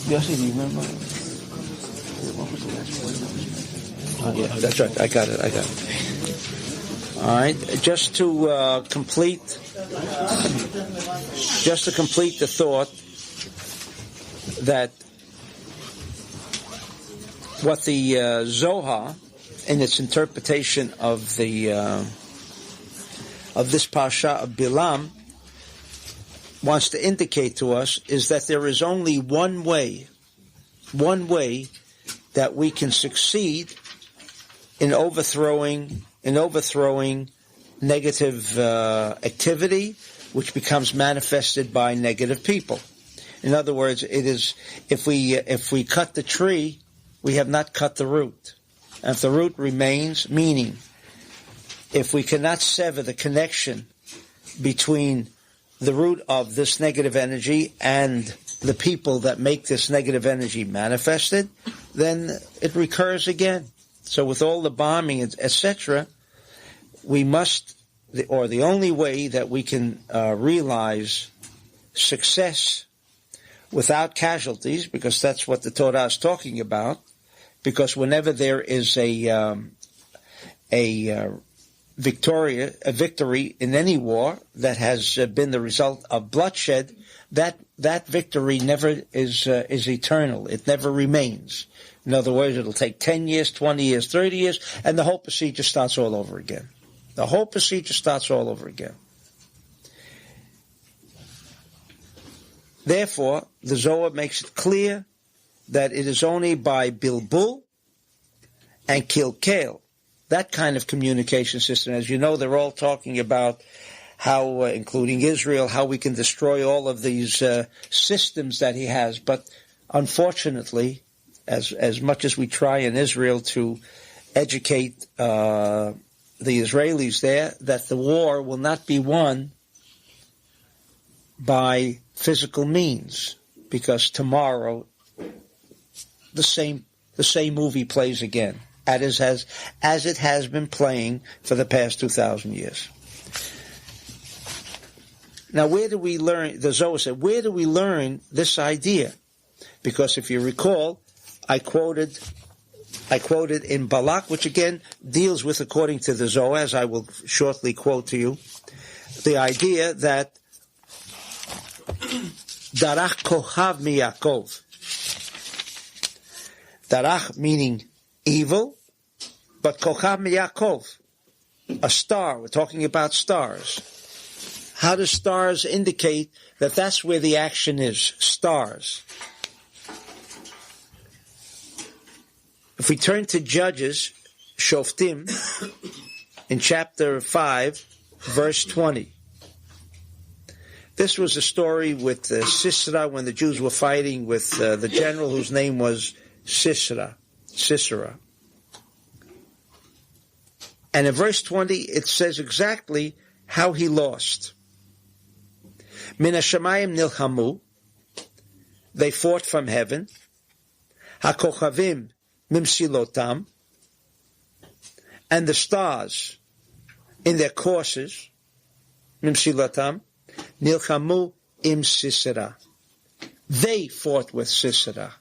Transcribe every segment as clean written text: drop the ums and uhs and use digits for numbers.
Yossi, do you remember? What was the last one? Yeah, that's right. I got it. All right. Just to complete the thought that what the Zohar, in its interpretation of the of this Pasha of Bilam, wants to indicate to us is that there is only one way that we can succeed in overthrowing negative activity, which becomes manifested by negative people. In other words, it is if we cut the tree, we have not cut the root. And if the root remains, meaning if we cannot sever the connection between the root of this negative energy and the people that make this negative energy manifested, then it recurs again. So with all the bombing, etc., we must, or the only way that we can realize success without casualties, because that's what the Torah is talking about, because whenever there is a victory in any war that has been the result of bloodshed, that victory never is eternal. It never remains. In other words, it'll take 10 years, 20 years, 30 years, and the whole procedure starts all over again. The whole procedure starts all over again. Therefore, the Zohar makes it clear that it is only by bilbul and kilkel, that kind of communication system. As you know, they're all talking about how, including Israel, how we can destroy all of these systems that he has. But unfortunately, as much as we try in Israel to educate the Israelis there, that the war will not be won by physical means, because tomorrow the same movie plays again, as it has been playing for the past 2,000 years. Now, where do we learn? The Zohar said, where do we learn this idea? Because if you recall, I quoted in Balak, which again deals with, according to the Zohar, as I will shortly quote to you, the idea that Darach kohav miyakov. Darach meaning evil, but kohav miyakov, a star. We're talking about stars. How do stars indicate that that's where the action is? Stars. If we turn to Judges, Shoftim, in chapter 5, verse 20. This was a story with Sisera, when the Jews were fighting with the general whose name was Sisera. And in verse 20, it says exactly how he lost. Min hashamayim nilchamu, they fought from heaven. HaKochavim mimsilotam, and the stars in their courses, mimsilotam, nilchamu im Sisera. They fought with Sisera.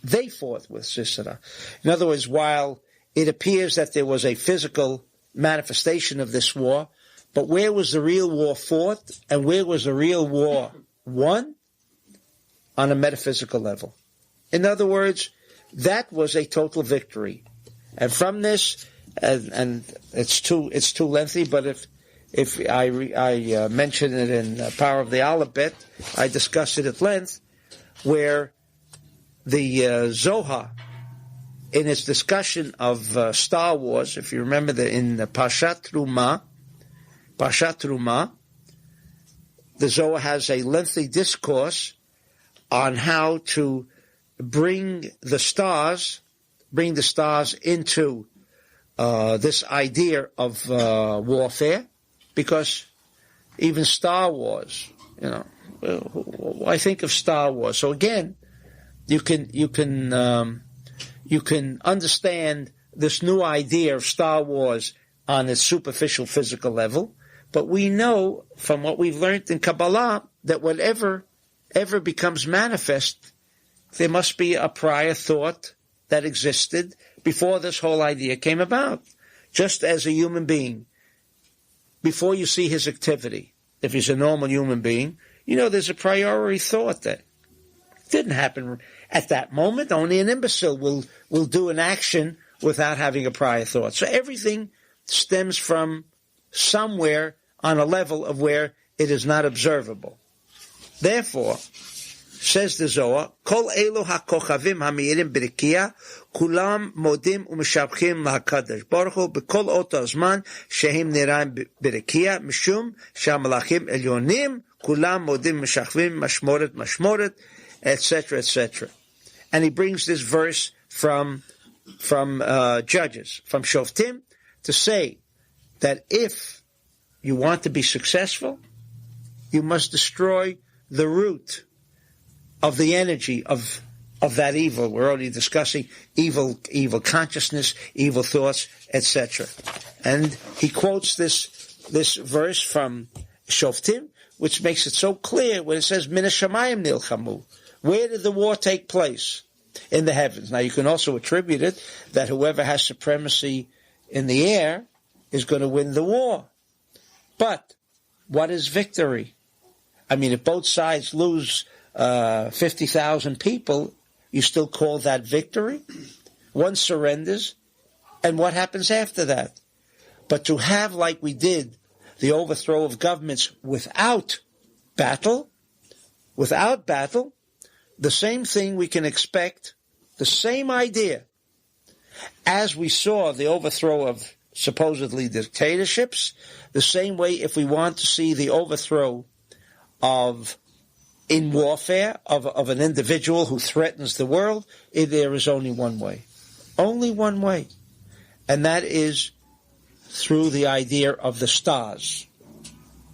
In other words, while it appears that there was a physical manifestation of this war, but where was the real war fought, and where was the real war won? On a metaphysical level. In other words, that was a total victory. And from this, and it's too lengthy, but if I mention it in Power of the Alphabet, I discuss it at length, where the Zohar, in its discussion of Star Wars, if you remember in Parshat Truma, the Zohar has a lengthy discourse on how to bring the stars into this idea of warfare, because even Star Wars, I think of Star Wars. So again, you can understand this new idea of Star Wars on its superficial physical level, but we know from what we've learned in Kabbalah that whatever ever becomes manifest there must be a prior thought that existed before this whole idea came about. Just as a human being, before you see his activity, if he's a normal human being, there's a priori thought that didn't happen at that moment. Only an imbecile will do an action without having a prior thought. So everything stems from somewhere on a level of where it is not observable. Therefore, says the Zohar, Kol elu hakochavim hamirim b'rikia, kulam modim u'mishabchim lahakadosh baruch hu b'kol oto zman shehim niraim b'rikia, mishum shamalachim elyonim kulam modim mishachvim mashmoret, etc., etc. And he brings this verse from Judges, from Shoftim, to say that if you want to be successful, you must destroy the root of the energy of that evil. We're already discussing evil consciousness, evil thoughts, etc. And he quotes this verse from Shoftim, which makes it so clear when it says, Min hashamayim nilchamu. Where did the war take place? In the heavens. Now you can also attribute it that whoever has supremacy in the air is going to win the war. But what is victory? I mean, if both sides lose 50,000 people, you still call that victory? One surrenders, and what happens after that? But to have, like we did, the overthrow of governments without battle, the same thing we can expect, the same idea, as we saw the overthrow of supposedly dictatorships, the same way if we want to see the overthrow in warfare of an individual who threatens the world, there is only one way. Only one way. And that is through the idea of the stars.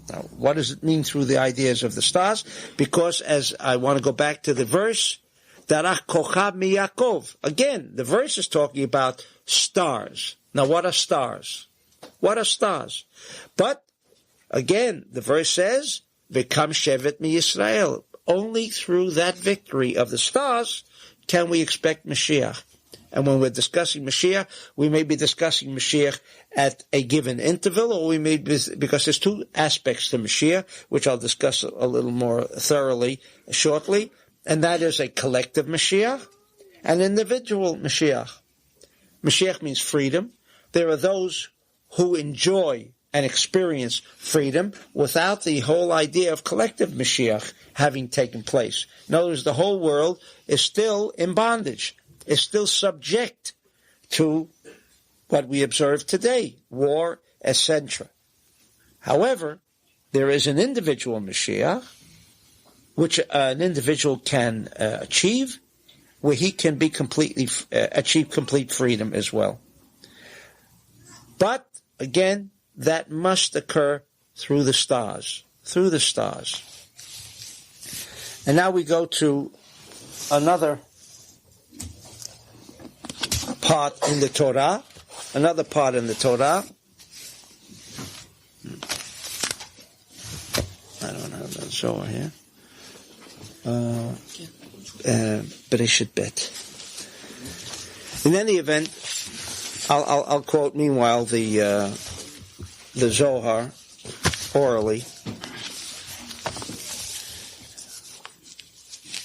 Now, what does it mean through the ideas of the stars? Because as I want to go back to the verse, Darach Kochab mi Yaakov. Again, the verse is talking about stars. Now, what are stars? What are stars? But, again, the verse says, V'kam Shevet mi Yisrael. Only through that victory of the stars can we expect Mashiach. And when we're discussing Mashiach, we may be discussing Mashiach at a given interval, or we may be, because there's two aspects to Mashiach, which I'll discuss a little more thoroughly shortly, and that is a collective Mashiach and individual Mashiach. Mashiach means freedom. There are those who enjoy and experience freedom without the whole idea of collective Mashiach having taken place. In other words, the whole world is still in bondage, is still subject to what we observe today, war, etc. However, there is an individual Mashiach, which an individual can achieve, where he can be achieve complete freedom as well. But, again, that must occur through the stars. Through the stars. And now we go to another part in the Torah. Another part in the Torah. I don't have the Zohar here. Bereshit Bet. In any event, I'll quote meanwhile the Zohar orally.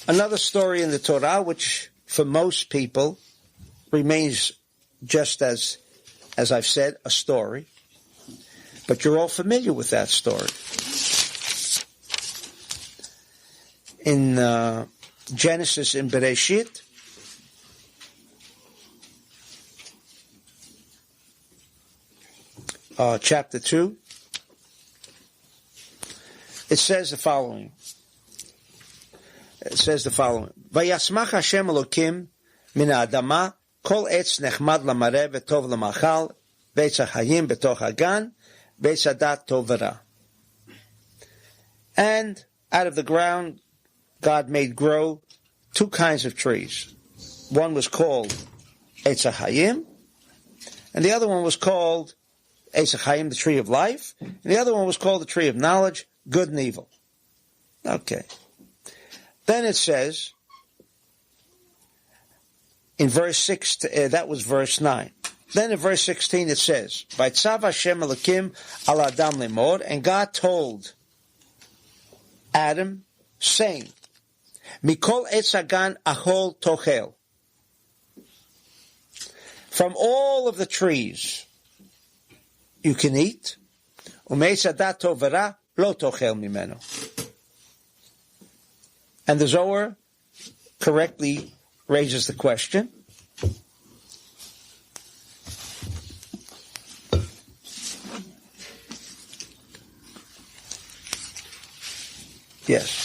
Another story in the Torah, which for most people remains just as I've said, a story. But you're all familiar with that story. In Genesis, in Bereshit, chapter 2, it says the following. Vayasmach Hashem Elokim min ha'adama kol etz nechmad lamareh v'tov lamachal v'etz hachayim b'toch hagan v'etz hadat tov v'ra. And out of the ground God made grow two kinds of trees. One was called Eitz HaChaim, and the other one was called Eitz HaChaim, the tree of life, and the other one was called the tree of knowledge, good and evil. Okay. Then it says, in verse 6, that was verse 9. Then in verse 16 it says, Vayitzav Hashem Elokim al Adam lemor, and God told Adam, saying, Mikol etz hagan achol tochel. From all of the trees you can eat, umeitz hadat tov v'ra lo tochel mimeno. And the Zohar correctly raises the question, yes.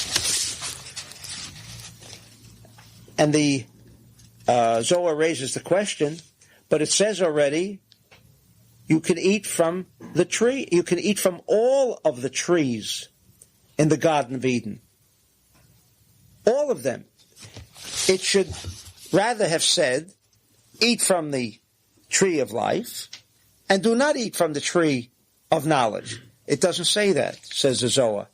And the Zohar raises the question, but it says already, you can eat from the tree, you can eat from all of the trees in the Garden of Eden. All of them. It should rather have said, eat from the tree of life, and do not eat from the tree of knowledge. It doesn't say that, says the Zohar.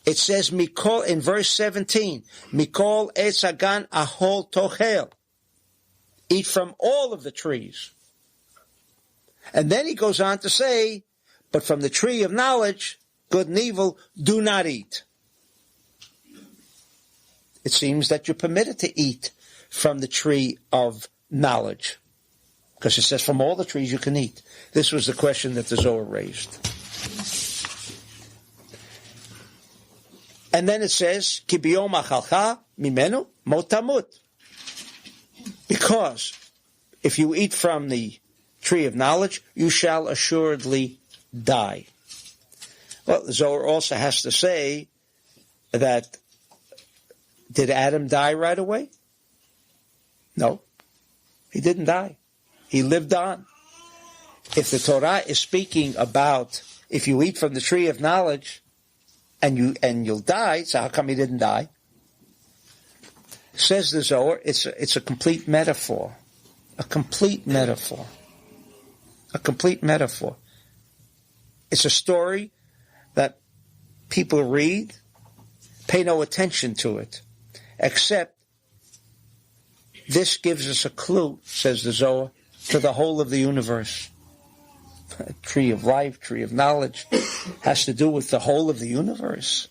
It says, Mikol, in verse 17, Mikol etz hagan ahol tochel. Eat from all of the trees. And then he goes on to say, but from the tree of knowledge, good and evil, do not eat. It seems that you're permitted to eat from the tree of knowledge. Because it says from all the trees you can eat. This was the question that the Zohar raised. And then it says, Ki biyom achalcha mimenu mot tamut. Because if you eat from the tree of knowledge, you shall assuredly die. Well, the Zohar also has to say that, did Adam die right away? No, he didn't die. He lived on. If the Torah is speaking about if you eat from the tree of knowledge and you'll die, so how come he didn't die? Says the Zohar, it's a complete metaphor. A complete metaphor. A complete metaphor. It's a story that people read, pay no attention to it, except this gives us a clue, says the Zohar, to the whole of the universe. Tree of life, tree of knowledge, has to do with the whole of the universe.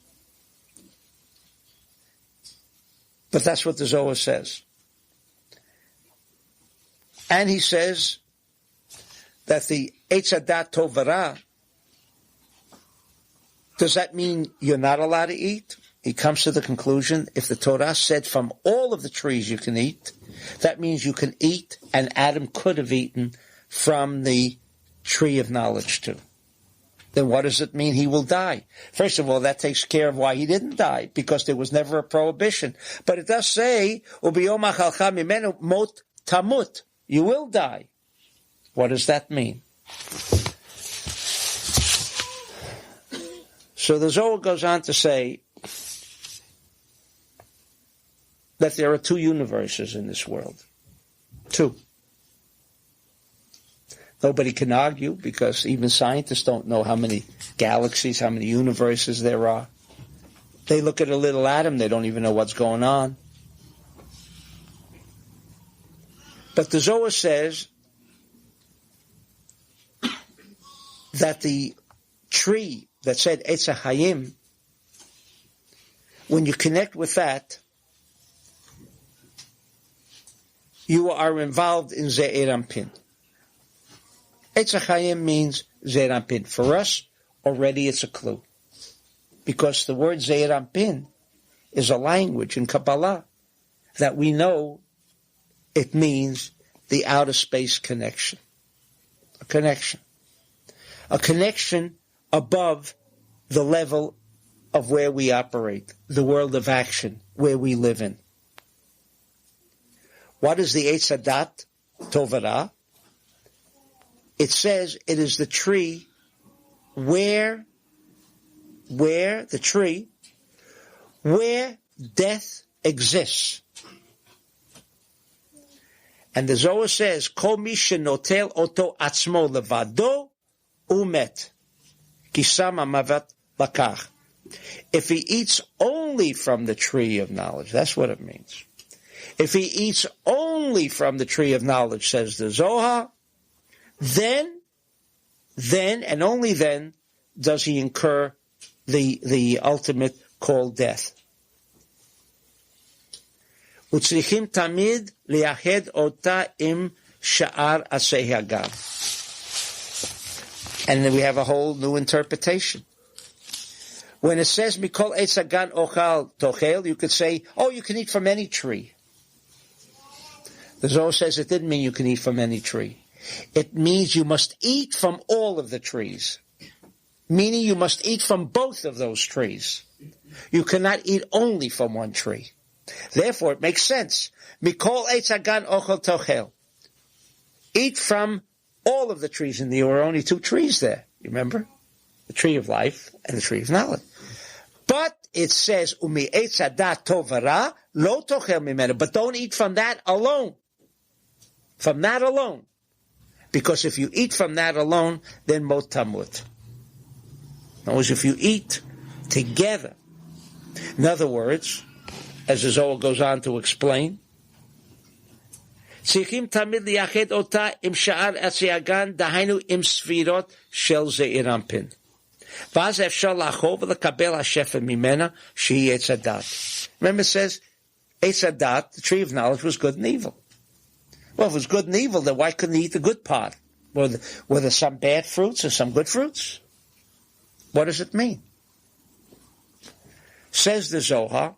But that's what the Zohar says. And he says that the Eitz Hadat Tov V'Ra, does that mean you're not allowed to eat? He comes to the conclusion, if the Torah said from all of the trees you can eat, that means you can eat, and Adam could have eaten from the tree of knowledge too. Then what does it mean he will die? First of all, that takes care of why he didn't die, because there was never a prohibition. But it does say, Ubiyom achalcha mimenu mot tamut. You will die. What does that mean? So the Zohar goes on to say that there are two universes in this world. Two. Nobody can argue, because even scientists don't know how many galaxies, how many universes there are. They look at a little atom, they don't even know what's going on. But the Zohar says that the tree that said Eitz HaChaim, when you connect with that, you are involved in Ze'er Anpin. Eitz HaChaim means Ze'er Anpin. For us, already it's a clue. Because the word Ze'er Anpin is a language in Kabbalah that we know it means the outer space connection. A connection. A connection above the level of where we operate, the world of action, where we live in. What is the Eitz Hadat Tov V'Ra? It says it is the tree where death exists. And the Zohar says, Kol mi shenotel oto atzmo levado umet, kisam amavat lakach. If he eats only from the tree of knowledge, that's what it means. If he eats only from the tree of knowledge, says the Zohar, then and only then does he incur the ultimate called death. Utzrichim tamid liached ota im sha'ar aseh hagam. And then we have a whole new interpretation. When it says mikol eitz hagan ochal tochel, you could say, oh, you can eat from any tree. The Zohar says it didn't mean you can eat from any tree. It means you must eat from all of the trees. Meaning you must eat from both of those trees. You cannot eat only from one tree. Therefore, it makes sense. Mikol eitz hagan ochal tochel. Eat from all of the trees, and there were only two trees there. You remember? The tree of life and the tree of knowledge. But it says, Umi eitz hadat tov v'ra lo tochel mimenu. But don't eat from that alone. From that alone. Because if you eat from that alone, then mot tamut. In other words, if you eat together. In other words, as the Zohar goes on to explain, צריכים תמיד לייחד אותה עם שאר עצי הגן, דהיינו עם ספירות של זעיר אנפין. ואז אפשר לאכול ולקבל השפע ממנה, שהיא עץ הדת. Remember it says, עץ הדת, the tree of knowledge, was good and evil. Well, if it was good and evil, then why couldn't he eat the good part? Were there some bad fruits or some good fruits? What does it mean? Says the Zohar,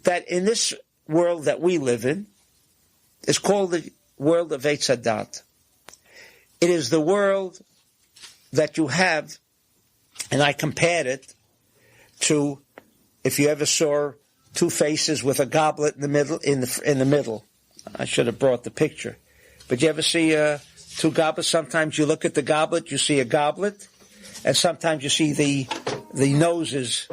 that in this world that we live in, it's called the world of Yetzirah. It is the world that you have, and I compared it to, if you ever saw two faces with a goblet in the middle. In the middle, I should have brought the picture. But you ever see two goblets? Sometimes you look at the goblet, you see a goblet, and sometimes you see the noses.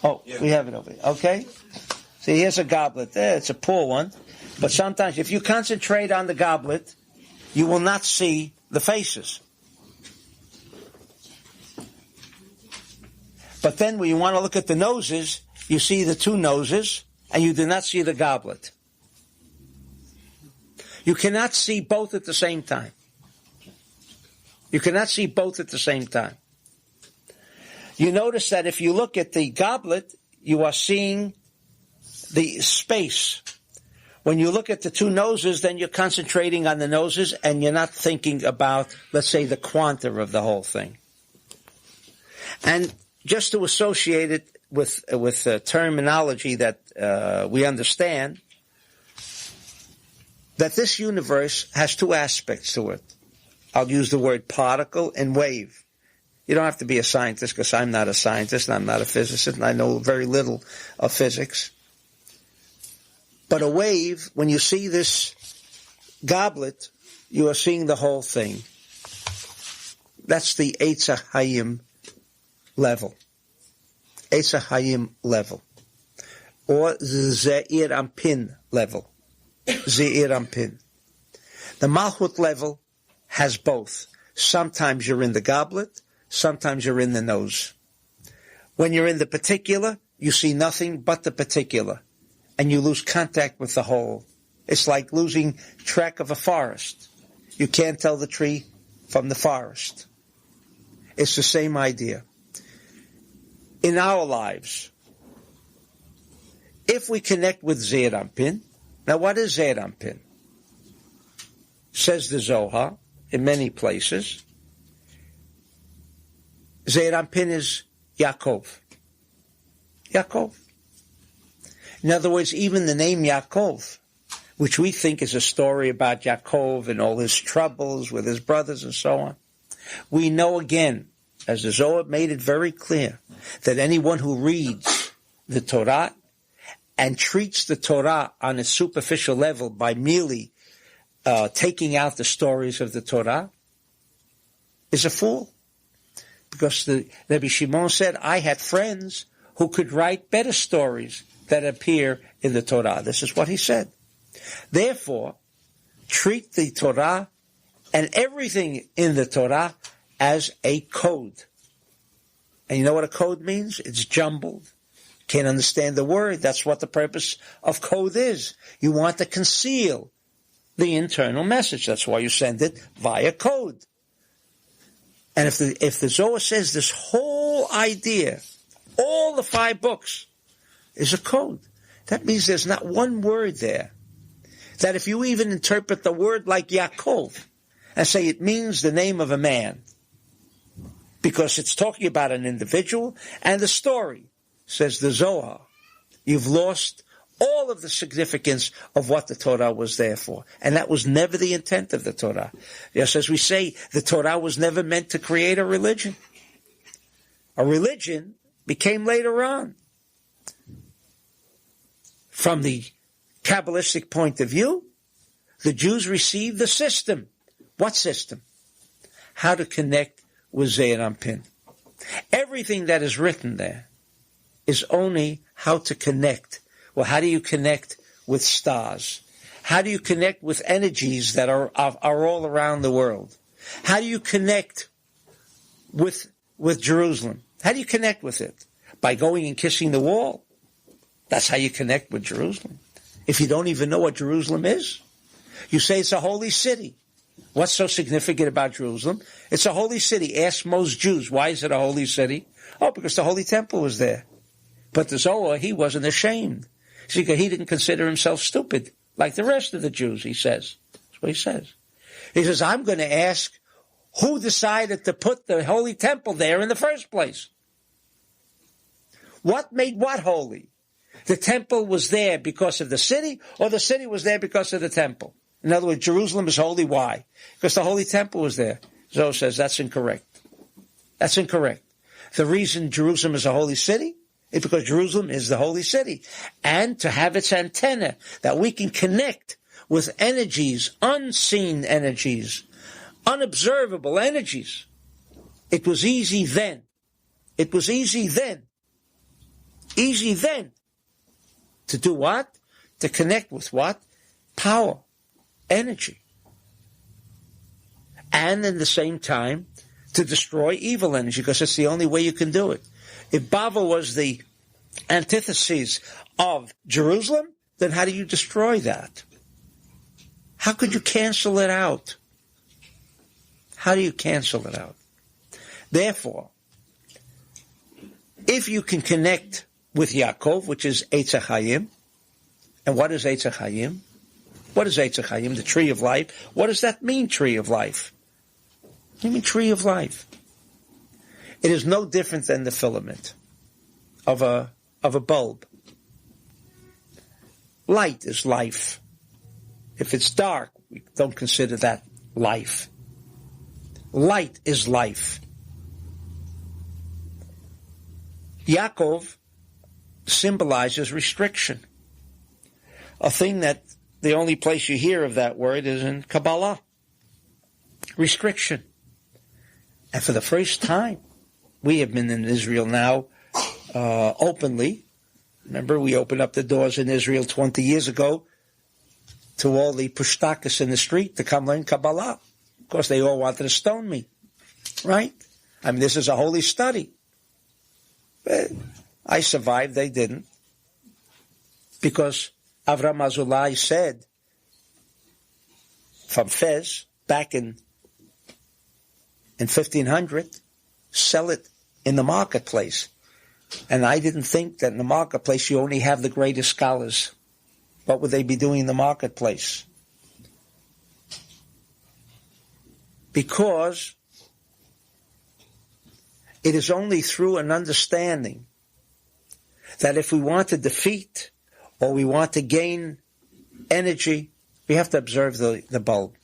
Oh, yeah. We have it over here. Okay. See, here's a goblet there. It's a poor one. But sometimes if you concentrate on the goblet, you will not see the faces. But then when you want to look at the noses, you see the two noses, and you do not see the goblet. You cannot see both at the same time. You cannot see both at the same time. You notice that if you look at the goblet, you are seeing the space. When you look at the two noses, then you're concentrating on the noses and you're not thinking about, let's say, the quanta of the whole thing. And just to associate it with terminology that we understand, that this universe has two aspects to it. I'll use the word particle and wave. You don't have to be a scientist, because I'm not a scientist and I'm not a physicist and I know very little of physics. But a wave, when you see this goblet, you are seeing the whole thing. That's the Eitz HaHayim level. Eitz HaHayim level. Or Ze'ir Ampin level. Ze'ir Ampin. The Malchut level has both. Sometimes you're in the goblet, sometimes you're in the nose. When you're in the particular, you see nothing but the particular. And you lose contact with the whole. It's like losing track of a forest. You can't tell the tree from the forest. It's the same idea. In our lives, if we connect with Ze'ir Ampin, now what is Ze'ir Ampin? Says the Zohar, in many places, Ze'ir Ampin is Yaakov. Yaakov. In other words, even the name Yaakov, which we think is a story about Yaakov and all his troubles with his brothers and so on, we know again, as the Zohar made it very clear, that anyone who reads the Torah and treats the Torah on a superficial level by merely taking out the stories of the Torah is a fool. Because the Rabbi Shimon said, I had friends who could write better stories that appear in the Torah. This is what he said. Therefore, treat the Torah and everything in the Torah as a code. And you know what a code means? It's jumbled, Can't understand the word. That's what the purpose of code is. You want to conceal the internal message. That's why you send it via code. And if the Zohar says this whole idea, all the 5 books, is a code, that means there's not one word there. That if you even interpret the word like Yaakov and say it means the name of a man, because it's talking about an individual and a story, says the Zohar, you've lost all of the significance of what the Torah was there for. And that was never the intent of the Torah. Just as we say, the Torah was never meant to create a religion. A religion became later on. From the Kabbalistic point of view, the Jews received the system. What system? How to connect with Zeir Anpin. Everything that is written there is only how to connect. Well, how do you connect with stars? How do you connect with energies that are all around the world? How do you connect with Jerusalem? How do you connect with it? By going and kissing the wall. That's how you connect with Jerusalem. If you don't even know what Jerusalem is, you say it's a holy city. What's so significant about Jerusalem? It's a holy city. Ask most Jews, why is it a holy city? Oh, because the Holy Temple was there. But the Zohar, he wasn't ashamed. See, he didn't consider himself stupid, like the rest of the Jews, he says. That's what he says. He says, I'm going to ask who decided to put the Holy Temple there in the first place? What made what holy? The temple was there because of the city, or the city was there because of the temple? In other words, Jerusalem is holy. Why? Because the Holy Temple was there. Zohar says that's incorrect. That's incorrect. The reason Jerusalem is a holy city is because Jerusalem is the holy city. And to have its antenna, that we can connect with energies, unseen energies, unobservable energies. It was easy then. It was easy then. Easy then. To do what? To connect with what? Power. Energy. And in the same time, to destroy evil energy, because it's the only way you can do it. If Babel was the antithesis of Jerusalem, then how do you destroy that? How could you cancel it out? How do you cancel it out? Therefore, if you can connect with Yaakov, which is Eitz HaChaim, and what is Eitz HaChaim? What is Eitz HaChaim? The tree of life. What does that mean, tree of life? What do you mean, tree of life? It is no different than the filament of a bulb. Light is life. If it's dark, we don't consider that life. Light is life. Yaakov symbolizes restriction. A thing that the only place you hear of that word is in Kabbalah. Restriction. And for the first time, we have been in Israel now openly. Remember, we opened up the doors in Israel 20 years ago to all the pushtakas in the street to come learn Kabbalah. Of course, they all wanted to stone me. Right? I mean, this is a holy study. But I survived, they didn't. Because Avram Azulai said from Fez back in 1500, sell it in the marketplace. And I didn't think that in the marketplace you only have the greatest scholars. What would they be doing in the marketplace? Because it is only through an understanding that if we want to defeat or we want to gain energy, we have to observe the bulb.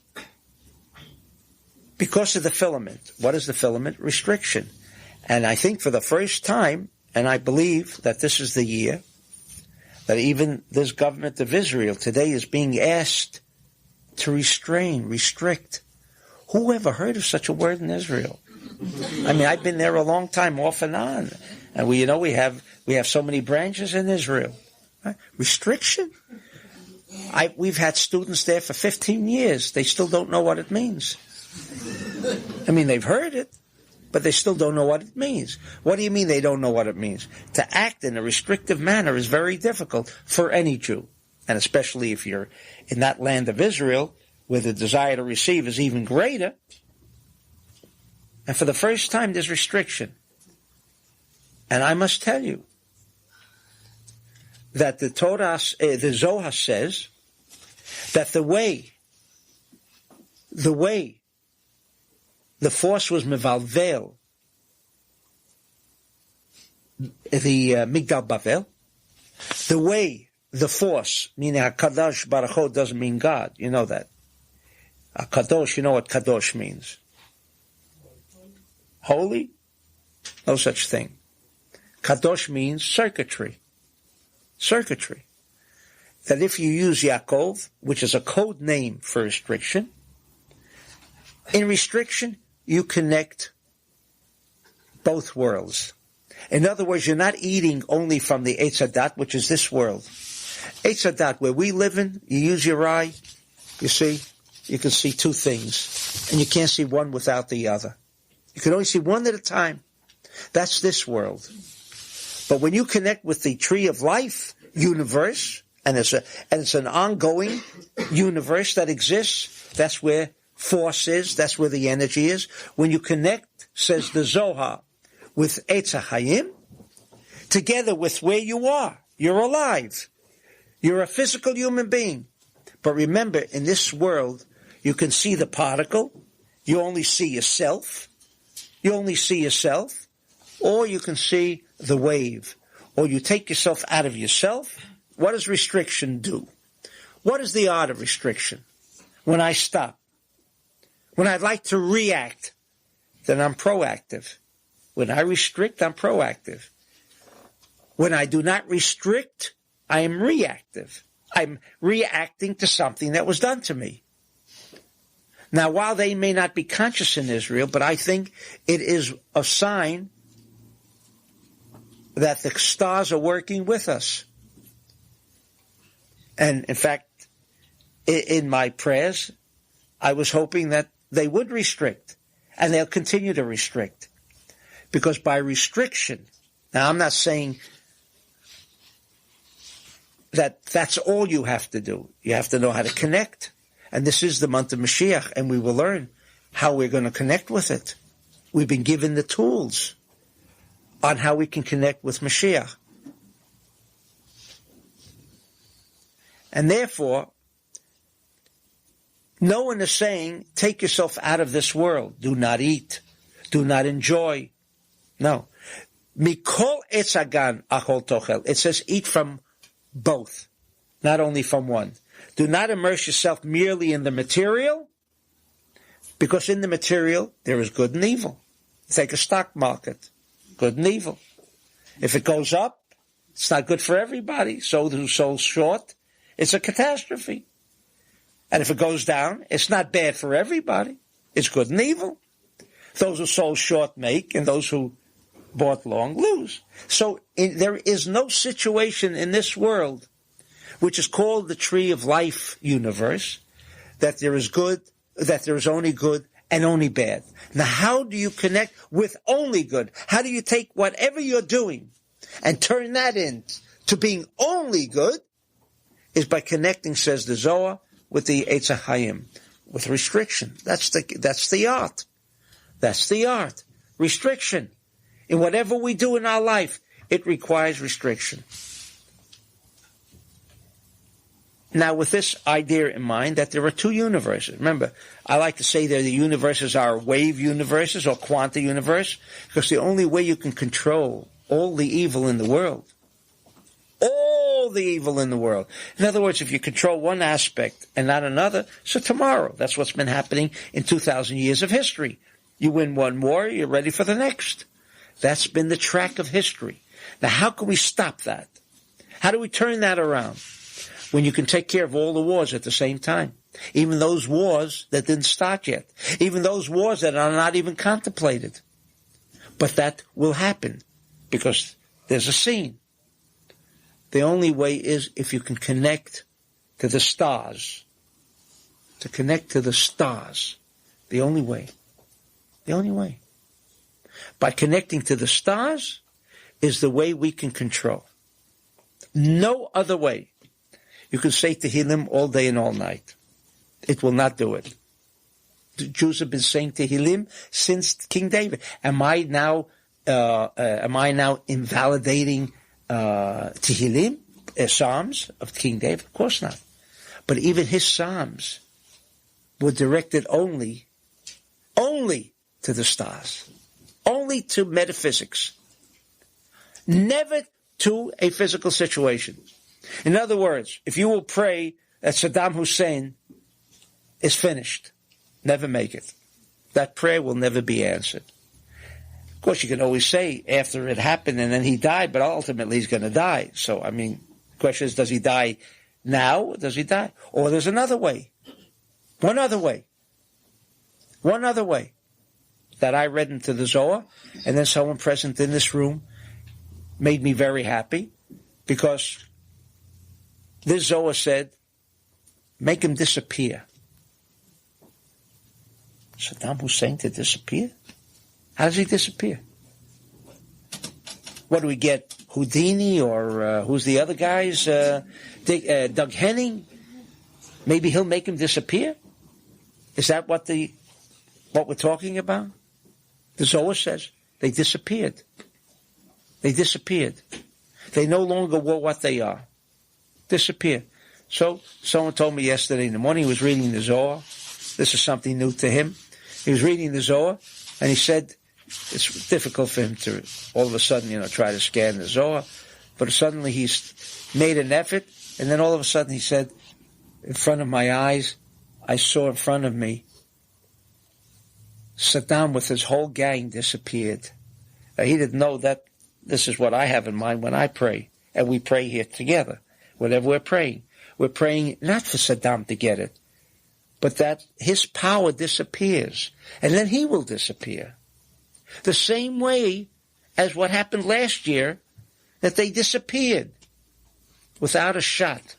Because of the filament. What is the filament? Restriction. And I think for the first time, and I believe that this is the year, that even this government of Israel today is being asked to restrict. Who ever heard of such a word in Israel? I mean, I've been there a long time, off and on. And we have so many branches in Israel. Right? Restriction? We've had students there for 15 years. They still don't know what it means. I mean, they've heard it, but they still don't know what it means. What do you mean they don't know what it means? To act in a restrictive manner is very difficult for any Jew, and especially if you're in that land of Israel, where the desire to receive is even greater. And for the first time, there's restriction. And I must tell you that the Torah, the Zohar says that the way the force was mevalvel, the Migdal Bavel, the way the force, meaning HaKadosh Baruch Hu doesn't mean God, you know that. HaKadosh, you know what Kadosh means. Holy? No such thing. Kadosh means circuitry. Circuitry. That if you use Yaakov, which is a code name for restriction, in restriction, you connect both worlds. In other words, you're not eating only from the Yetzirah, which is this world. Yetzirah, where we live in, you use your eye, you see, you can see two things, and you can't see one without the other. You can only see one at a time. That's this world. But when you connect with the tree of life universe, and it's an ongoing universe that exists, that's where force is, that's where the energy is. When you connect, says the Zohar, with Eitz HaChaim, together with where you are, you're alive. You're a physical human being. But remember, in this world, you can see the particle, you only see yourself, or you can see the wave, or you take yourself out of yourself. What does restriction do? What is the art of restriction? When I stop, when I'd like to react, then I'm proactive. When I restrict, I'm proactive. When I do not restrict, I am reactive. I'm reacting to something that was done to me. Now, while they may not be conscious in Israel, but I think it is a sign that the stars are working with us. And in fact, in my prayers, I was hoping that they would restrict, and they'll continue to restrict. Because by restriction, now I'm not saying that that's all you have to do. You have to know how to connect. And this is the month of Mashiach, and we will learn how we're going to connect with it. We've been given the tools on how we can connect with Mashiach. And therefore, no one is saying, take yourself out of this world. Do not eat. Do not enjoy. No. Mikol etzagan achol tochel. It says eat from both, not only from one. Do not immerse yourself merely in the material, because in the material there is good and evil. Take a stock market, good and evil. If it goes up, it's not good for everybody. So who sold short, it's a catastrophe. And if it goes down, it's not bad for everybody. It's good and evil. Those who sold short make, and those who bought long lose. So there is no situation in this world, which is called the tree of life universe, that there is good, that there is only good and only bad. Now, how do you connect with only good? How do you take whatever you're doing and turn that into being only good? Is by connecting, says the Zohar, with the Eitz HaChaim, with restriction. That's the art. That's the art. Restriction. In whatever we do in our life, it requires restriction. Now, with this idea in mind that there are two universes. Remember, I like to say that the universes are wave universes or quanta universe, because the only way you can control all the evil in the world, in other words, if you control one aspect and not another, so tomorrow, that's what's been happening in 2,000 years of history. You win one war, you're ready for the next. That's been the track of history. Now, how can we stop that? How do we turn that around? When you can take care of all the wars at the same time. Even those wars that didn't start yet. Even those wars that are not even contemplated. But that will happen because there's a scene. The only way is if you can connect to the stars. To connect to the stars. The only way. The only way. by connecting to the stars, is the way we can control. No other way. You can say Tehillim all day and all night. It will not do it. The Jews have been saying Tehillim since King David. Am I now invalidating Tehillim, Psalms of King David? Of course not. But even his Psalms were directed only to the stars, only to metaphysics, never to a physical situation. In other words, if you will pray that Saddam Hussein is finished, never make it. That prayer will never be answered. Of course, you can always say after it happened and then he died, but ultimately he's going to die. So, the question is, does he die now or does he die? Or there's another way. One other way that I read into the Zohar, and then someone present in this room made me very happy, because this Zohar said, make him disappear. Saddam Hussein to disappear? How does he disappear? What do we get? Houdini, or who's the other guys? Doug Henning? Maybe he'll make him disappear? Is that what we're talking about? The Zohar says they disappeared. They disappeared. They no longer were what they are. Disappeared. So someone told me yesterday in the morning, he was reading the Zohar. This is something new to him. He was reading the Zohar, and he said it's difficult for him to all of a sudden, try to scan the Zohar. But suddenly he's made an effort, and then all of a sudden he said, in front of my eyes, I saw in front of me, Saddam with his whole gang disappeared. Now, he didn't know that this is what I have in mind when I pray. And we pray here together. Whatever we're praying not for Saddam to get it, but that his power disappears. And then he will disappear. The same way as what happened last year, that they disappeared without a shot.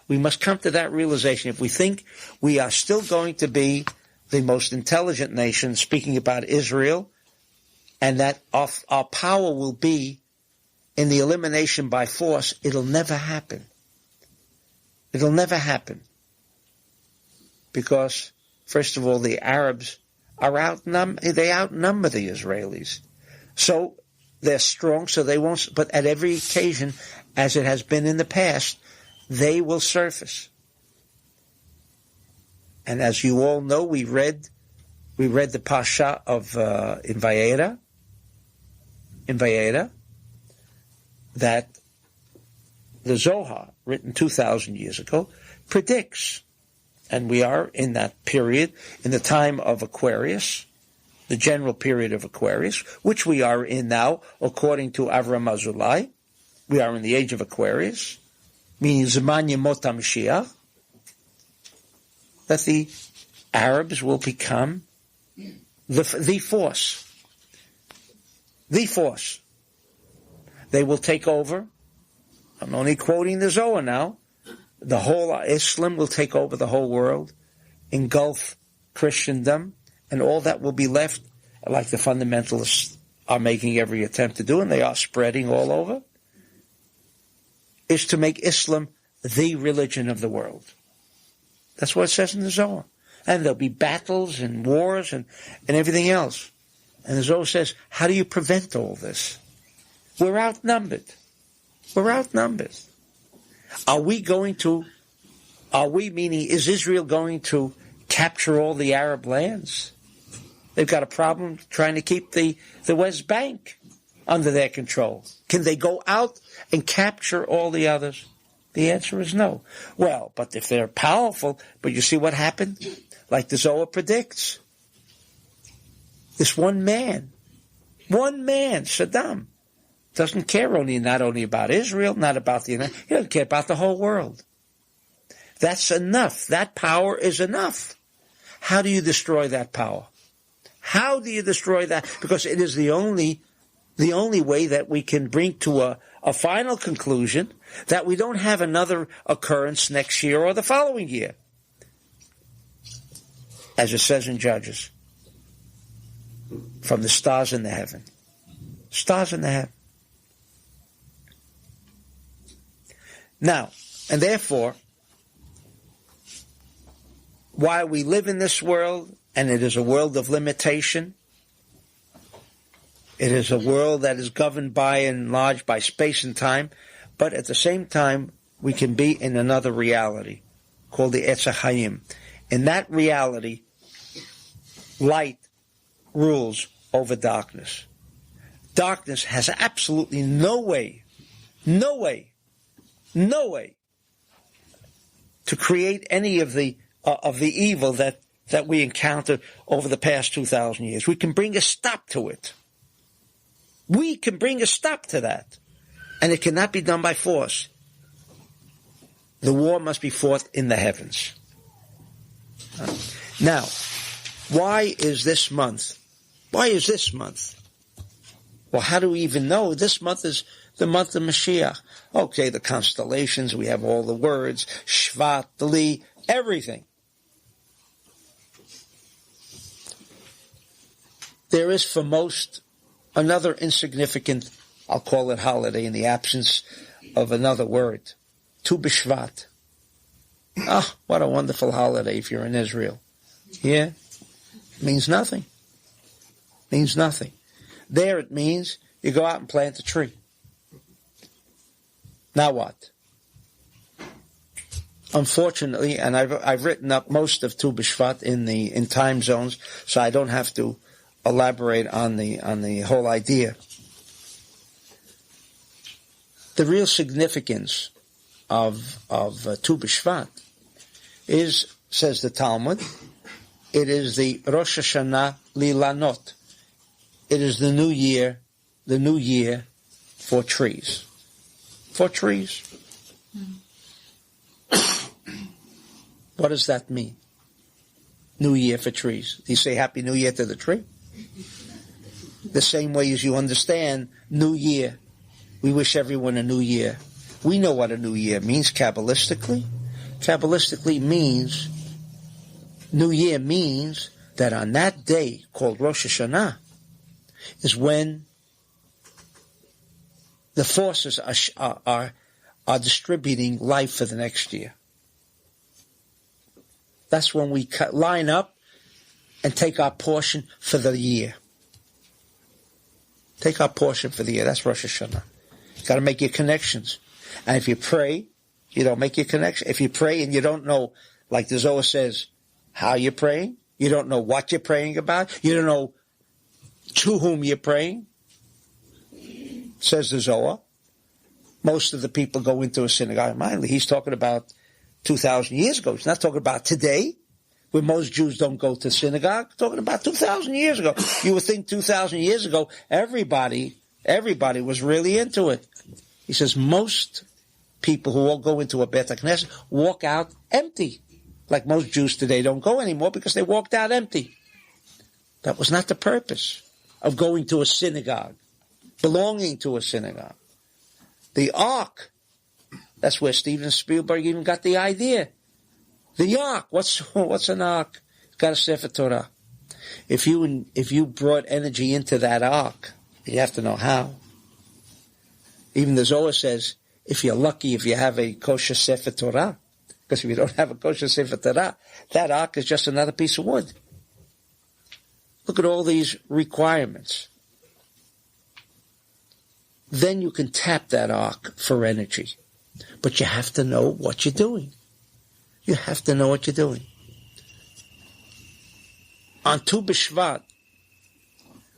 We must come to that realization. If we think we are still going to be the most intelligent nation, speaking about Israel, and that our power will be in the elimination by force, it'll never happen. It'll never happen. Because, first of all, the Arabs they outnumber the Israelis. So they're strong, so they won't, but at every occasion, as it has been in the past, they will surface. And as you all know, we read the Pasha of in Vayikra, that the Zohar, written 2,000 years ago, predicts, and we are in that period, in the time of Aquarius, the general period of Aquarius, which we are in now, according to Avram Azulai. We are in the age of Aquarius, meaning Zman Yemot HaMashiach, that the Arabs will become the force. The force. They will take over. I'm only quoting the Zohar now. The whole Islam will take over the whole world, engulf Christendom, and all that will be left, like the fundamentalists are making every attempt to do, and they are spreading all over, is to make Islam the religion of the world. That's what it says in the Zohar. And there'll be battles and wars and everything else. And the Zohar says, how do you prevent all this? We're outnumbered. We're outnumbered. Meaning, is Israel going to capture all the Arab lands? They've got a problem trying to keep the West Bank under their control. Can they go out and capture all the others? The answer is no. Well, but if they're powerful, but you see what happened? Like the Zohar predicts. This one man, Saddam, doesn't care not only about Israel, not about he doesn't care about the whole world. That's enough. That power is enough. How do you destroy that power? How do you destroy that? Because it is the only way that we can bring to a final conclusion that we don't have another occurrence next year or the following year. As it says in Judges, from the stars in the heaven. Stars in the heaven. Now, and therefore, while we live in this world, and it is a world of limitation, it is a world that is governed by and large by space and time, but at the same time, we can be in another reality called the Etz HaChaim. In that reality, light rules over darkness. Darkness has absolutely no way to create any of the evil that we encountered over the past 2,000 years. We can bring a stop to it. We can bring a stop to that. And it cannot be done by force. The war must be fought in the heavens. Now, why is this month? Why is this month? Well, how do we even know? This month is the month of Mashiach. Okay, the constellations, we have all the words, Shevat, Li, everything. There is for most another insignificant, I'll call it holiday in the absence of another word. Tu B'Shvat. Ah, what a wonderful holiday if you're in Israel. Yeah? Means nothing. Means nothing. There it means you go out and plant a tree. Now what? Unfortunately, and I've written up most of Tu B'Shvat in time zones, so I don't have to elaborate on the whole idea. The real significance of Tu B'Shvat is, says the Talmud, it is the Rosh Hashanah Lilanot. It is the new year for trees. For trees. What does that mean? New year for trees. Do you say Happy New Year to the tree? The same way as you understand New Year. We wish everyone a new year. We know what a new year means Kabbalistically. Kabbalistically means, New Year means that on that day called Rosh Hashanah is when the forces are distributing life for the next year. That's when we line up and take our portion for the year. Take our portion for the year. That's Rosh Hashanah. You got to make your connections. And if you pray, you don't make your connection. If you pray and you don't know, like the Zohar says, how you're praying, you don't know what you're praying about, you don't know to whom you're praying, says the Zohar. Most of the people go into a synagogue. Mindly, he's talking about 2,000 years ago. He's not talking about today, where most Jews don't go to synagogue. Talking about 2,000 years ago. You would think 2,000 years ago, everybody was really into it. He says most people who all go into a Beit HaKnesset walk out empty. Like most Jews today don't go anymore because they walked out empty. That was not the purpose of going to a synagogue, belonging to a synagogue. The Ark, that's where Steven Spielberg even got the idea. The Ark, what's an Ark? It's got a Sefer Torah. If you brought energy into that Ark, you have to know how. Even the Zohar says, if you're lucky, if you have a kosher Sefer Torah, because if you don't have a kosher Sefer Torah, that Ark is just another piece of wood. Look at all these requirements. Then you can tap that Ark for energy. But you have to know what you're doing. You have to know what you're doing. On Tu B'Shvat,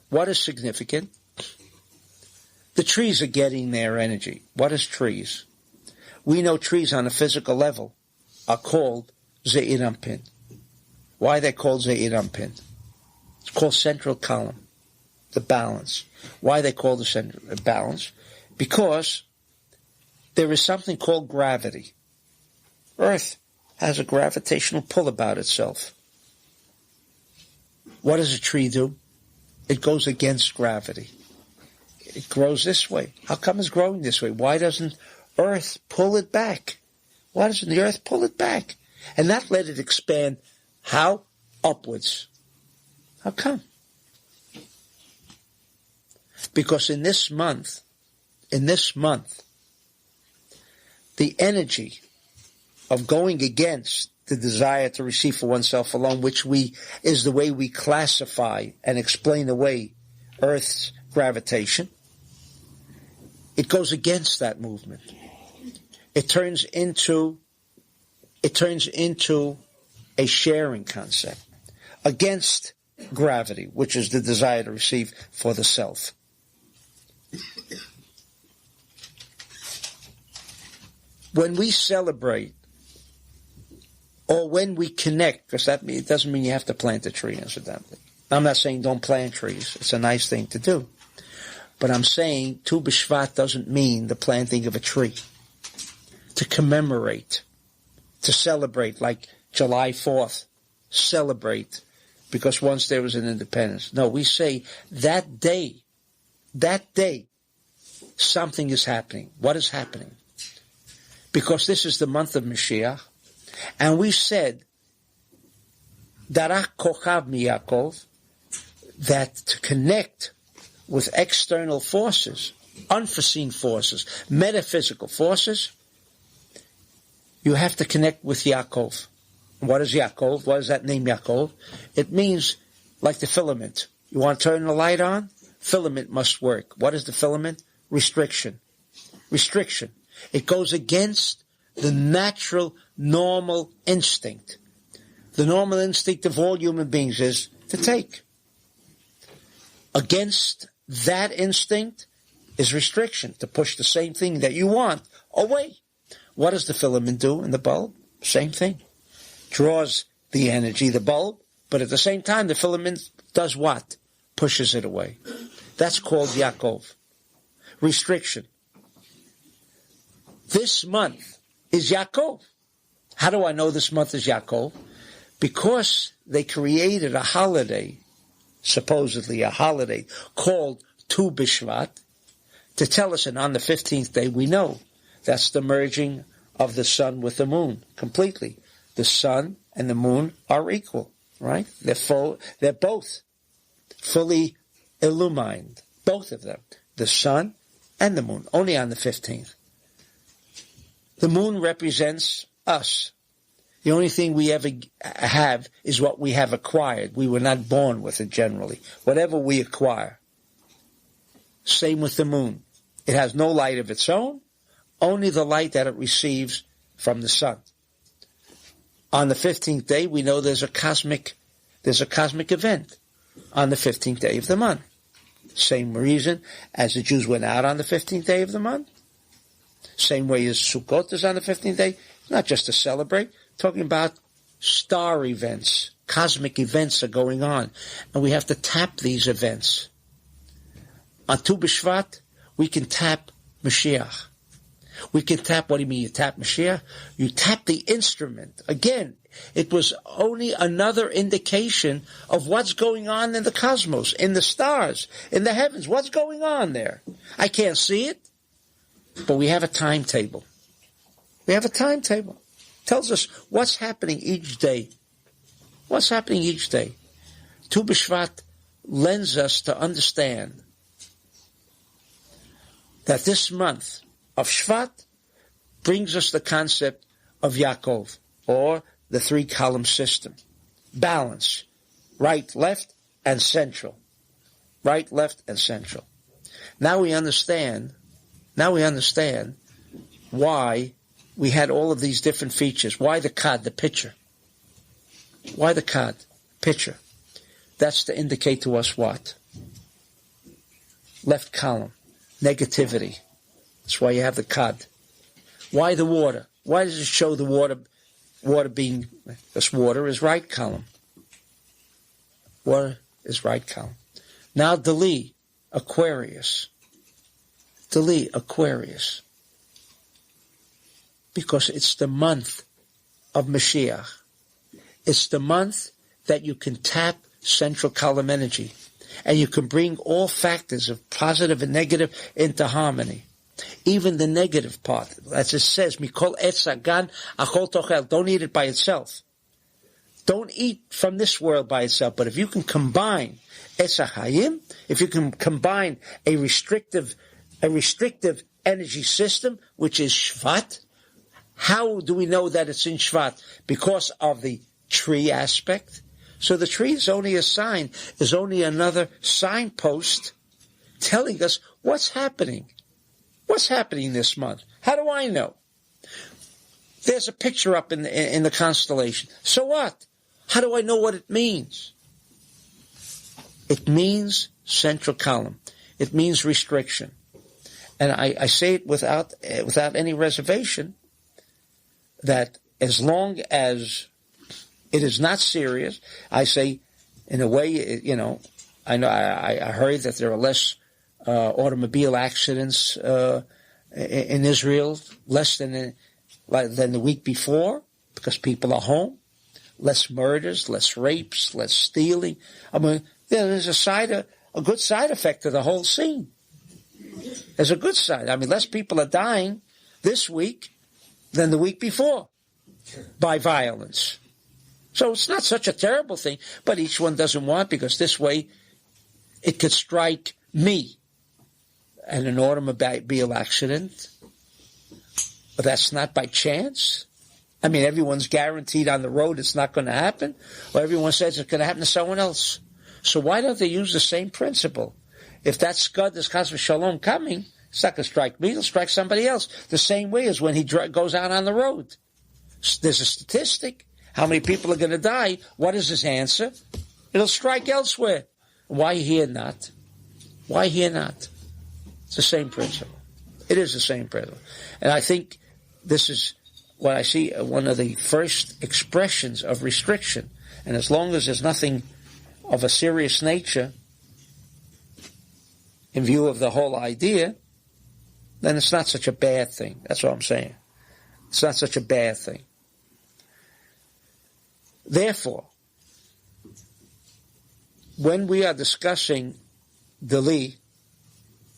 what is significant? The trees are getting their energy. What is trees? We know trees on a physical level are called Ze'ir Anpin. Why are they called Ze'ir Anpin? It's called central column, the balance. Why are they called the central balance? Because there is something called gravity. Earth has a gravitational pull about itself. What does a tree do? It goes against gravity. It grows this way. How come it's growing this way? Why doesn't Earth pull it back? Why doesn't the Earth pull it back? And not let it expand. How? Upwards. How come? Because in this month, the energy of going against the desire to receive for oneself alone, which is the way we classify and explain away Earth's gravitation, it goes against that movement. It turns into a sharing concept against gravity, which is the desire to receive for the self. When we celebrate, or when we connect, because it doesn't mean you have to plant a tree, incidentally. I'm not saying don't plant trees. It's a nice thing to do. But I'm saying Tu B'Shvat doesn't mean the planting of a tree. To commemorate, to celebrate, like July 4th, celebrate, because once there was an independence. No, we say that day, something is happening. What is happening? Because this is the month of Mashiach, and we said, Darak Kochav Miyakov, that to connect with external forces, unforeseen forces, metaphysical forces, you have to connect with Yaakov. What is Yaakov? What does that name Yaakov? It means like the filament. You want to turn the light on? Filament must work. What is the filament? Restriction. Restriction. It goes against the natural, normal instinct. The normal instinct of all human beings is to take. Against that instinct is restriction, to push the same thing that you want away. What does the filament do in the bulb? Same thing. Draws the energy, the bulb, but at the same time the filament does what? Pushes it away. That's called Yaakov. Restriction. This month is Yaakov. How do I know this month is Yaakov? Because they created a holiday, supposedly a holiday, called Tu B'Shvat, to tell us, and on the 15th day we know, that's the merging of the sun with the moon, completely. The sun and the moon are equal, right? They're both fully illumined, both of them, the sun and the moon, only on the 15th. The moon represents us. The only thing we ever have is what we have acquired. We were not born with it generally. Whatever we acquire. Same with the moon. It has no light of its own, only the light that it receives from the sun. On the 15th day, we know there's a cosmic event on the 15th day of the month. Same reason as the Jews went out on the 15th day of the month. Same way as Sukkot is on the 15th day. Not just to celebrate, talking about star events, cosmic events are going on. And we have to tap these events. On Tu B'Shvat, we can tap Mashiach. We can tap, what do you mean you tap Mashiach? You tap the instrument. Again, it was only another indication of what's going on in the cosmos, in the stars, in the heavens. What's going on there? I can't see it, but we have a timetable. We have a timetable. It tells us what's happening each day. What's happening each day. Tu B'Shvat lends us to understand that this month of Shvat brings us the concept of Yaakov, or the three-column system. Balance. Right, left, and central. Right, left, and central. Now we understand why we had all of these different features. Why the cod, the picture? Why the cod? Picture. That's to indicate to us what? Left column. Negativity. That's why you have the cod. Why the water? Why does it show the water being, because water is right column. Water is right column. Now Dali, Aquarius. Dali, Aquarius. Because it's the month of Mashiach. It's the month that you can tap central column energy. And you can bring all factors of positive and negative into harmony. Even the negative part, as it says, Mikol etz hagan achol tochel, don't eat it by itself. Don't eat from this world by itself, but if you can combine Etz HaChaim, if you can combine a restrictive energy system, which is Shvat, how do we know that it's in Shvat? Because of the tree aspect. So the tree is only a sign, is only another signpost telling us what's happening. What's happening this month? How do I know? There's a picture up in the constellation. So what? How do I know what it means? It means central column. It means restriction. And I say it without any reservation that as long as it is not serious, I say, in a way, I know I heard that there are less automobile accidents in Israel, less than the week before, because people are home. Less murders, less rapes, less stealing. I mean, there's a good side effect to the whole scene. There's a good side. I mean, less people are dying this week than the week before by violence. So it's not such a terrible thing, but each one doesn't want, because this way it could strike me and an automobile accident. But that's not by chance. I mean, everyone's guaranteed on the road it's not going to happen, or everyone says it's going to happen to someone else. So why don't they use the same principle? If that scud, this Chas v'Shalom coming, it's not going to strike me, it'll strike somebody else. The same way as when he goes out on the road. There's a statistic. How many people are going to die? What is his answer? It'll strike elsewhere. Why here not? Why here not? It's the same principle. It is the same principle. And I think this is what I see, one of the first expressions of restriction. And as long as there's nothing of a serious nature in view of the whole idea, then it's not such a bad thing. That's what I'm saying. It's not such a bad thing. Therefore, when we are discussing Dali,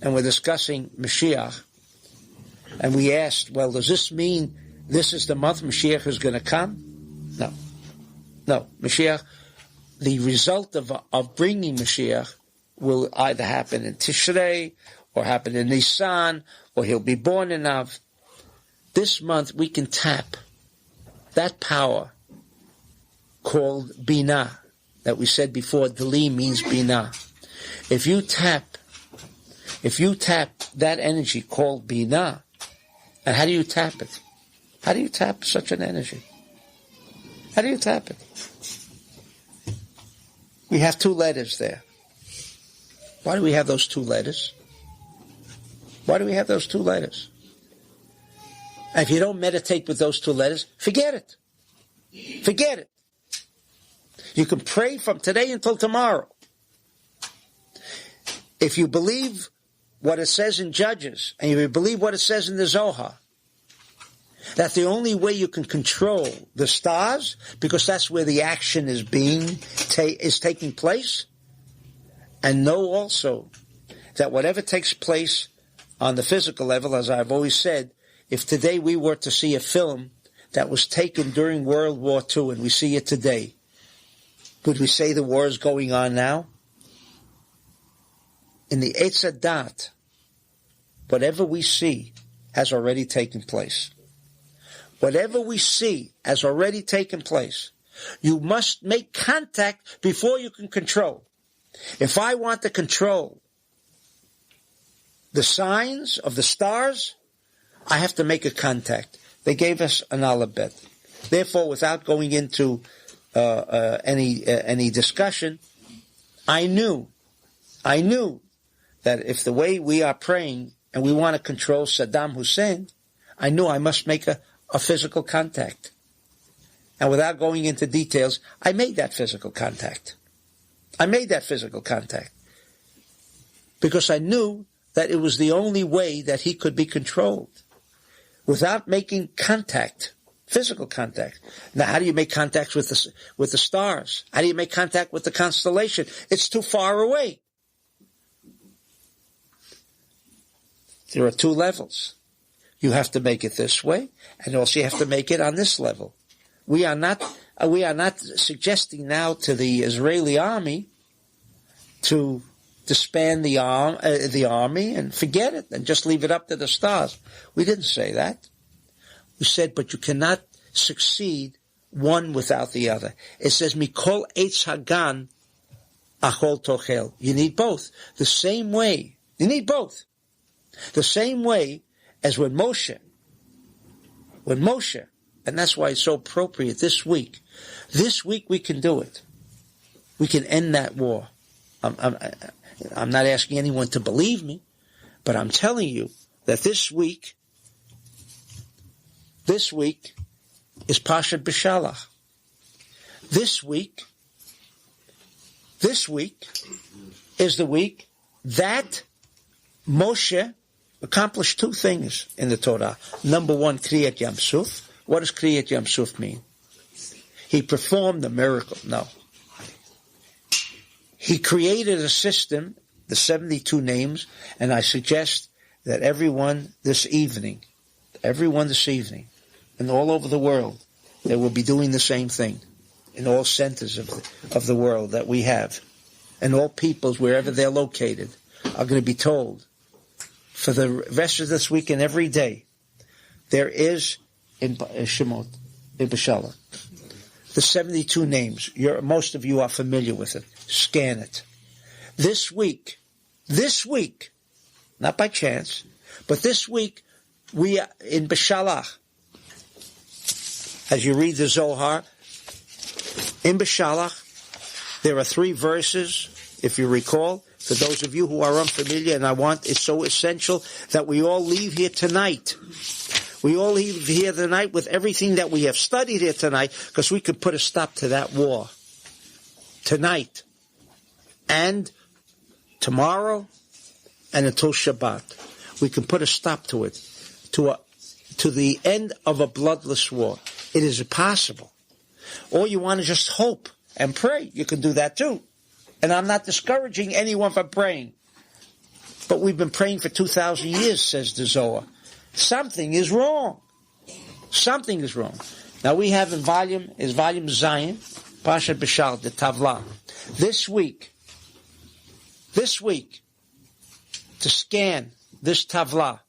and we're discussing Mashiach, and we asked, well, does this mean this is the month Mashiach is going to come? No. Mashiach, the result of bringing Mashiach will either happen in Tishrei, or happen in Nisan, or he'll be born in Av. This month we can tap that power called Binah, that we said before, Dali means Binah. If you tap that energy called Binah, and how do you tap it? How do you tap such an energy? How do you tap it? We have two letters there. Why do we have those two letters? Why do we have those two letters? And if you don't meditate with those two letters, forget it. Forget it. You can pray from today until tomorrow. If you believe what it says in Judges, and you believe what it says in the Zohar, that the only way you can control the stars, because that's where the action is taking place, and know also that whatever takes place on the physical level, as I've always said, if today we were to see a film that was taken during World War II and we see it today, would we say the war is going on now? In the Eitz Hadat, whatever we see has already taken place. Whatever we see has already taken place. You must make contact before you can control. If I want to control the signs of the stars, I have to make a contact. They gave us an alphabet. Therefore, without going into any discussion, I knew that if the way we are praying and we want to control Saddam Hussein, I knew I must make a physical contact. And without going into details, I made that physical contact. Because I knew that it was the only way that he could be controlled. Without making contact, physical contact. Now, how do you make contacts with the stars? How do you make contact with the constellation? It's too far away. There are two levels. You have to make it this way, and also you have to make it on this level. We are not We are not suggesting now to the Israeli army to disband the army and forget it and just leave it up to the stars. We didn't say that. We said, but you cannot succeed one without the other. It says, Mikol Eitz Hagan Achol Tochel. You need both. The same way. You need both. The same way as when Moshe, and that's why it's so appropriate this week we can do it. We can end that war. I'm not asking anyone to believe me, but I'm telling you that this week is Pashat B'Shalach. This week is the week that Moshe accomplished two things in the Torah. Number one, Kriyat Yam Suf. What does Kriyat Yam Suf mean? He performed the miracle. No. He created a system, the 72 names, and I suggest that everyone this evening, and all over the world, they will be doing the same thing in all centers of the world that we have. And all peoples, wherever they're located, are going to be told for the rest of this week and every day, there is in Shemot, in B'Shalach, the 72 names. Most of you are familiar with it. Scan it. This week, not by chance, but this week, we are in B'Shalach. As you read the Zohar, in B'Shalach, there are 3 verses, if you recall, for those of you who are unfamiliar, and it's so essential that we all leave here tonight. We all leave here tonight with everything that we have studied here tonight, because we could put a stop to that war. Tonight. And tomorrow, and until Shabbat. We can put a stop to it. To the end of a bloodless war. It is possible. Or you want to just hope and pray. You can do that too. And I'm not discouraging anyone from praying. But we've been praying for 2,000 years, says the Zohar. Something is wrong. Something is wrong. Now we have volume Zion, Pashat B'Shalach, the Tavla. This week, to scan this Tavla.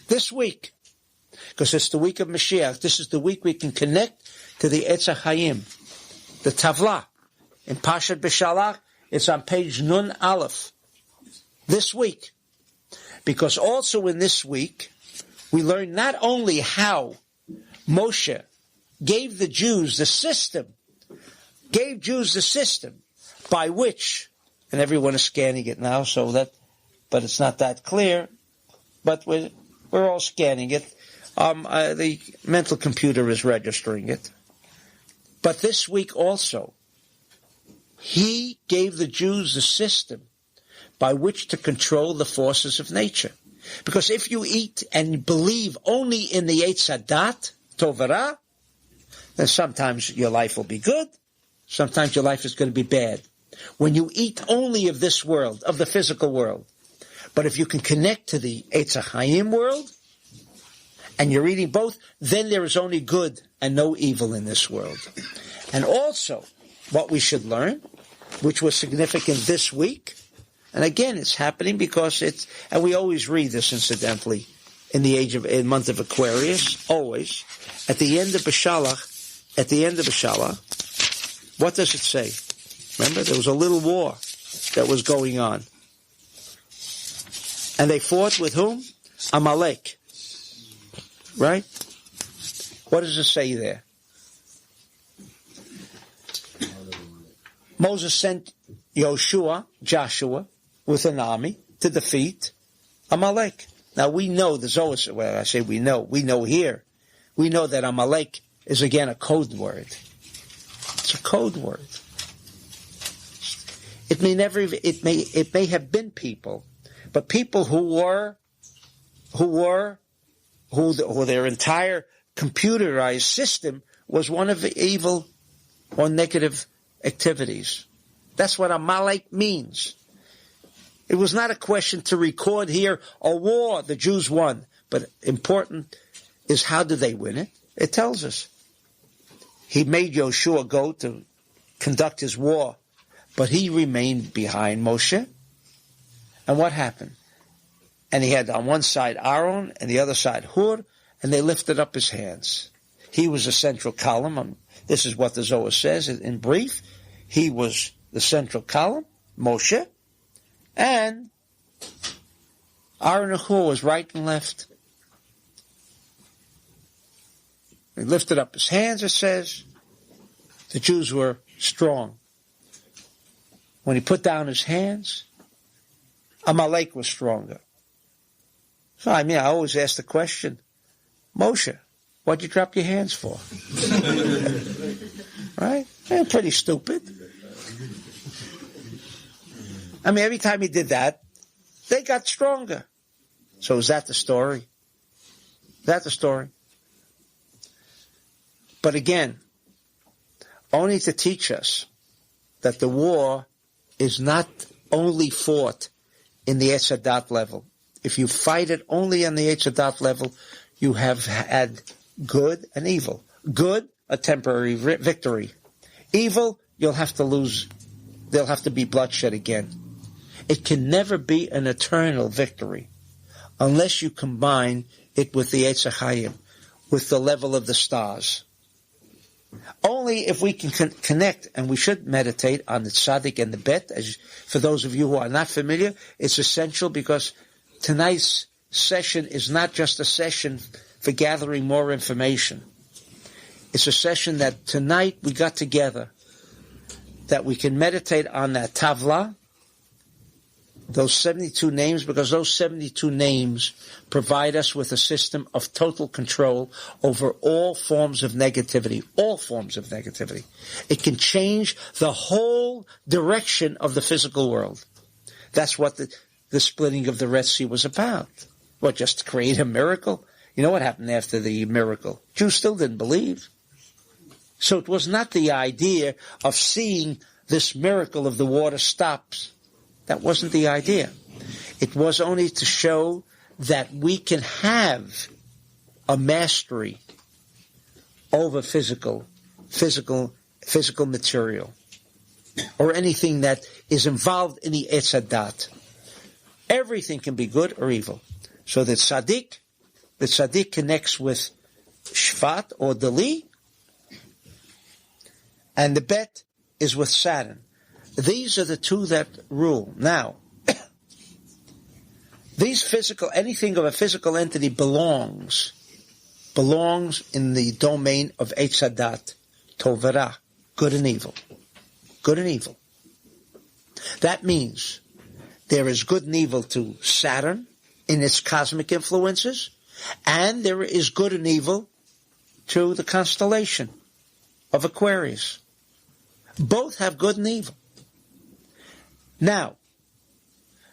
This week, because it's the week of Mashiach. This is the week we can connect to the Etz HaChaim, the Tavla. In Pashat B'Shalach, it's on page Nun Aleph. This week. Because also in this week, we learn not only how Moshe gave Jews the system by which, and everyone is scanning it now, but it's not that clear, but we're all scanning it. The mental computer is registering it. But this week also, he gave the Jews the system by which to control the forces of nature. Because if you eat and believe only in the Eitz Hadat, Tovara, then sometimes your life will be good, sometimes your life is going to be bad. When you eat only of this world, of the physical world, but if you can connect to the Eitz HaChaim world, and you're eating both, then there is only good and no evil in this world. And also, what we should learn, which was significant this week, and again, it's happening because and we always read this incidentally, in month of Aquarius, always, at the end of B'Shalach, what does it say? Remember, there was a little war that was going on. And they fought with whom? Amalek. Right? What does it say there? Moses sent Joshua, with an army to defeat Amalek. Now we know the Zohar, well I say we know here. We know that Amalek is again a code word. It's a code word. It may have been people, but people who their entire computerized system was one of the evil or negative activities. That's what Amalek means. It was not a question to record here a war the Jews won, but important is how did they win it? It tells us. He made Yoshua go to conduct his war, but he remained behind Moshe. And what happened? And he had on one side Aaron and the other side Hur, and they lifted up his hands. He was the central column. This is what the Zohar says in brief. He was the central column, Moshe, and Aaron and Hur was right and left. He lifted up his hands, it says. The Jews were strong. When he put down his hands, Amalek was stronger. So, I always ask the question, Moshe, what'd you drop your hands for? Right? They're pretty stupid. Every time he did that, they got stronger. So is that the story? Is that the story? But again, only to teach us that the war is not only fought in the Yetzirah level. If you fight it only on the Yetzirah level, you have had good and evil. Good, a temporary victory. Evil, you'll have to lose. There'll have to be bloodshed again. It can never be an eternal victory unless you combine it with the Yetzirah, with the level of the stars. Only if we can connect, and we should meditate on the tzaddik and the bet. As for those of you who are not familiar, it's essential because tonight's session is not just a session for gathering more information. It's a session that tonight we got together, that we can meditate on that tavla, those 72 names, because those 72 names provide us with a system of total control over all forms of negativity. All forms of negativity. It can change the whole direction of the physical world. That's what the splitting of the Red Sea was about. What, just to create a miracle? You know what happened after the miracle? Jews still didn't believe. So it was not the idea of seeing this miracle of the water stops. That wasn't the idea. It was only to show that we can have a mastery over physical material, or anything that is involved in the Yetzirah. Everything can be good or evil. So the tzaddik connects with Shvat or Dali, and the bet is with Saturn. These are the two that rule. Now, anything of a physical entity belongs in the domain of Eitzadat, Tovara, good and evil. Good and evil. That means there is good and evil to Saturn in its cosmic influences, and there is good and evil to the constellation of Aquarius. Both have good and evil. Now,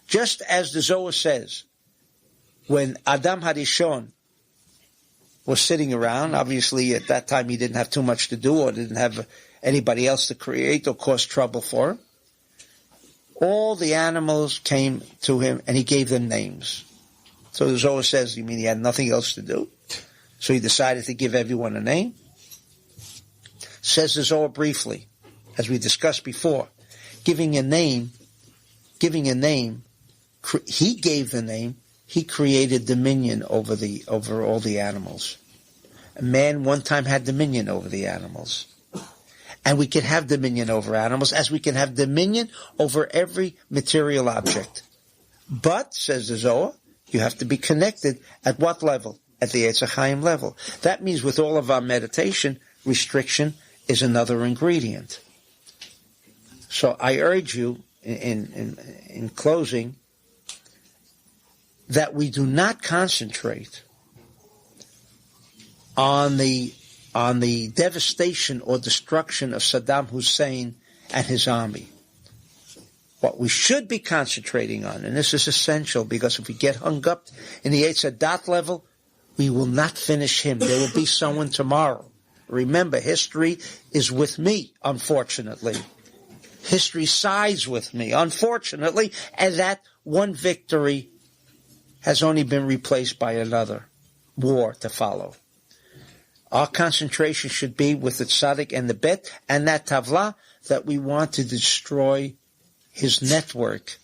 just as the Zohar says, when Adam Harishon was sitting around, obviously at that time he didn't have too much to do or didn't have anybody else to create or cause trouble for him, all the animals came to him and he gave them names. So the Zohar says, you mean he had nothing else to do? So he decided to give everyone a name? Says the Zohar briefly, as we discussed before, giving a name, he gave the name, he created dominion over all the animals. A man one time had dominion over the animals. And we can have dominion over animals as we can have dominion over every material object. But, says the Zohar, you have to be connected at what level? At the Yetzirah level. That means with all of our meditation, restriction is another ingredient. So I urge you, in closing, that we do not concentrate on the devastation or destruction of Saddam Hussein and his army. What we should be concentrating on, and this is essential, because if we get hung up in the Yetzirah level, we will not finish him. There will be someone tomorrow. Remember, history is with me, unfortunately. History sides with me, unfortunately, and that one victory has only been replaced by another war to follow. Our concentration should be with the tzaddik and the bet, and that tavla that we want to destroy his network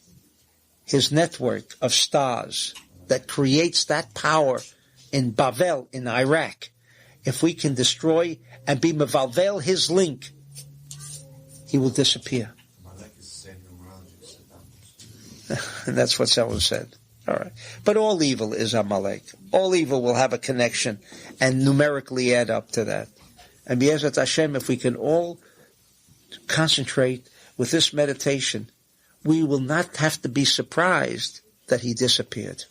of stars that creates that power in Bavel, in Iraq. If we can destroy and be mevalvel his link, he will disappear. And that's what someone said. All right. But all evil is Amalek. All evil will have a connection and numerically add up to that. And B'ezrat Hashem, if we can all concentrate with this meditation, we will not have to be surprised that he disappeared.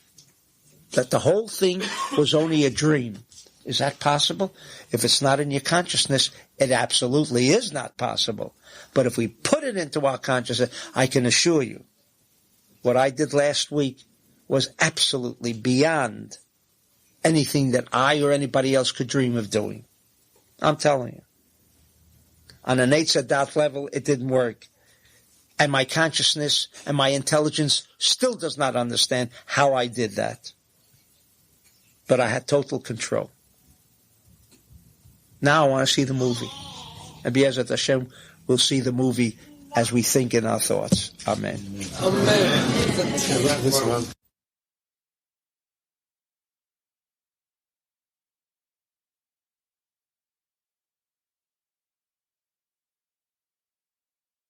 That the whole thing was only a dream. Is that possible? If it's not in your consciousness, it absolutely is not possible. But if we put it into our consciousness, I can assure you, what I did last week was absolutely beyond anything that I or anybody else could dream of doing. I'm telling you. On an Eitzah dot level, it didn't work. And my consciousness and my intelligence still does not understand how I did that. But I had total control. Now I want to see the movie. And B'ezrat Hashem will see the movie as we think in our thoughts. Amen. Amen.